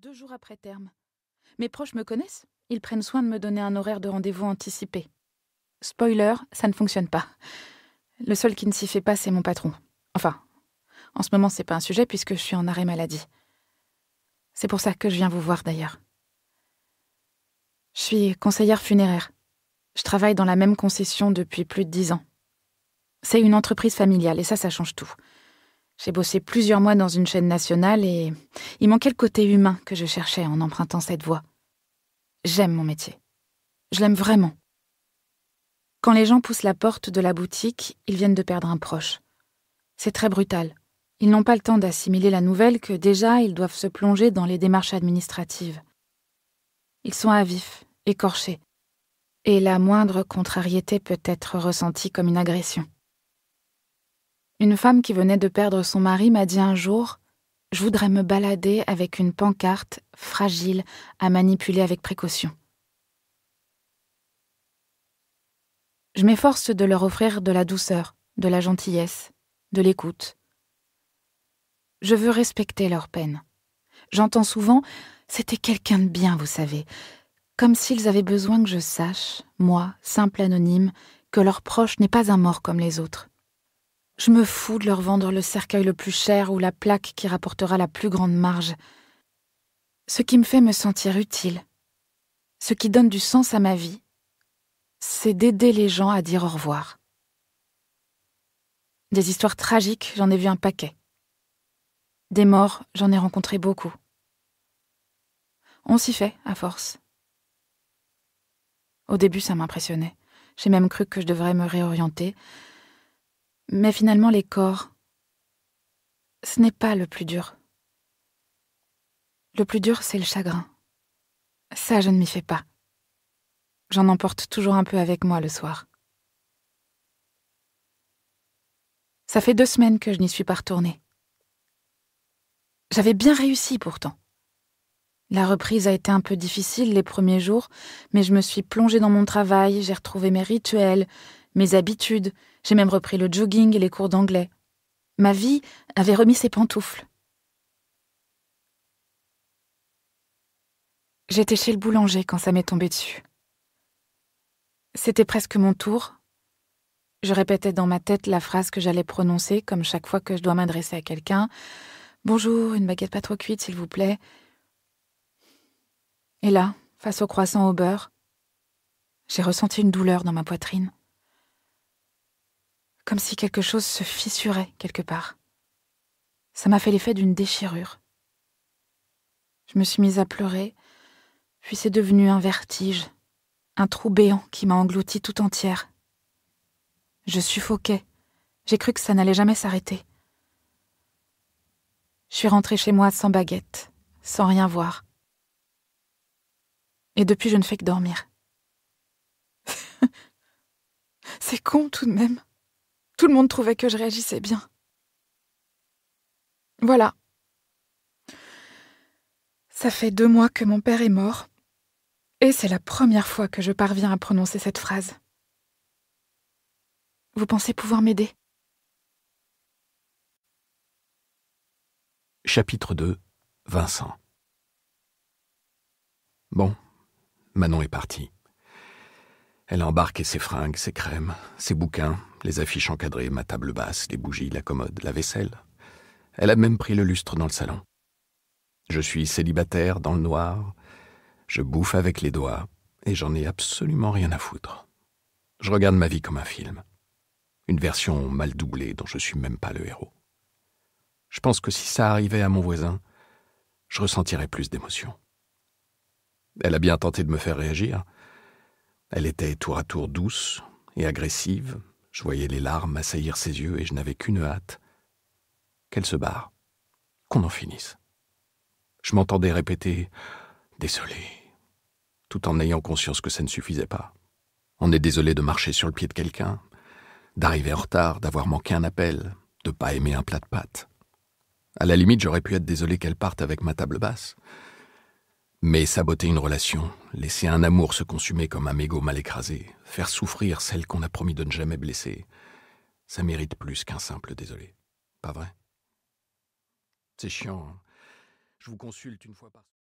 2 jours après terme. Mes proches me connaissent. Ils prennent soin de me donner un horaire de rendez-vous anticipé. Spoiler, ça ne fonctionne pas. Le seul qui ne s'y fait pas, c'est mon patron. Enfin, en ce moment, c'est pas un sujet puisque je suis en arrêt maladie. C'est pour ça que je viens vous voir d'ailleurs. Je suis conseillère funéraire. Je travaille dans la même concession depuis plus de 10 ans. C'est une entreprise familiale et ça change tout. J'ai bossé plusieurs mois dans une chaîne nationale et il manquait le côté humain que je cherchais en empruntant cette voie. J'aime mon métier. Je l'aime vraiment. Quand les gens poussent la porte de la boutique, ils viennent de perdre un proche. C'est très brutal. Ils n'ont pas le temps d'assimiler la nouvelle que déjà ils doivent se plonger dans les démarches administratives. Ils sont à vif, écorchés. Et la moindre contrariété peut être ressentie comme une agression. Une femme qui venait de perdre son mari m'a dit un jour « Je voudrais me balader avec une pancarte fragile à manipuler avec précaution. » Je m'efforce de leur offrir de la douceur, de la gentillesse, de l'écoute. Je veux respecter leur peine. J'entends souvent « C'était quelqu'un de bien, vous savez », comme s'ils avaient besoin que je sache, moi, simple anonyme, que leur proche n'est pas un mort comme les autres. Je me fous de leur vendre le cercueil le plus cher ou la plaque qui rapportera la plus grande marge. Ce qui me fait me sentir utile, ce qui donne du sens à ma vie, c'est d'aider les gens à dire au revoir. Des histoires tragiques, j'en ai vu un paquet. Des morts, j'en ai rencontré beaucoup. On s'y fait, à force. Au début, ça m'impressionnait. J'ai même cru que je devrais me réorienter. Mais finalement, les corps, ce n'est pas le plus dur. Le plus dur, c'est le chagrin. Ça, je ne m'y fais pas. J'en emporte toujours un peu avec moi le soir. Ça fait 2 semaines que je n'y suis pas retournée. J'avais bien réussi pourtant. La reprise a été un peu difficile les premiers jours, mais je me suis plongée dans mon travail, j'ai retrouvé mes rituels, mes habitudes, j'ai même repris le jogging et les cours d'anglais. Ma vie avait remis ses pantoufles. J'étais chez le boulanger quand ça m'est tombé dessus. C'était presque mon tour. Je répétais dans ma tête la phrase que j'allais prononcer, comme chaque fois que je dois m'adresser à quelqu'un. « Bonjour, une baguette pas trop cuite, s'il vous plaît. » Et là, face au croissant au beurre, j'ai ressenti une douleur dans ma poitrine. Comme si quelque chose se fissurait quelque part. Ça m'a fait l'effet d'une déchirure. Je me suis mise à pleurer, puis c'est devenu un vertige, un trou béant qui m'a engloutie tout entière. Je suffoquais. J'ai cru que ça n'allait jamais s'arrêter. Je suis rentrée chez moi sans baguette, sans rien voir. Et depuis, je ne fais que dormir. C'est con tout de même. Tout le monde trouvait que je réagissais bien. Voilà. Ça fait 2 mois que mon père est mort, et c'est la première fois que je parviens à prononcer cette phrase. Vous pensez pouvoir m'aider ? Chapitre 2. Vincent. Bon, Manon est partie. Elle a embarqué ses fringues, ses crèmes, ses bouquins, les affiches encadrées, ma table basse, les bougies, la commode, la vaisselle. Elle a même pris le lustre dans le salon. Je suis célibataire, dans le noir. Je bouffe avec les doigts, et j'en ai absolument rien à foutre. Je regarde ma vie comme un film. Une version mal doublée dont je suis même pas le héros. Je pense que si ça arrivait à mon voisin, je ressentirais plus d'émotion. Elle a bien tenté de me faire réagir. Elle était tour à tour douce et agressive. Je voyais les larmes assaillir ses yeux et je n'avais qu'une hâte. Qu'elle se barre. Qu'on en finisse. Je m'entendais répéter « désolé », tout en ayant conscience que ça ne suffisait pas. On est désolé de marcher sur le pied de quelqu'un, d'arriver en retard, d'avoir manqué un appel, de pas aimer un plat de pâtes. À la limite, j'aurais pu être désolé qu'elle parte avec ma table basse. Mais saboter une relation, laisser un amour se consumer comme un mégot mal écrasé, faire souffrir celle qu'on a promis de ne jamais blesser, ça mérite plus qu'un simple désolé. Pas vrai ? C'est chiant, hein ? Je vous consulte une fois par semaine.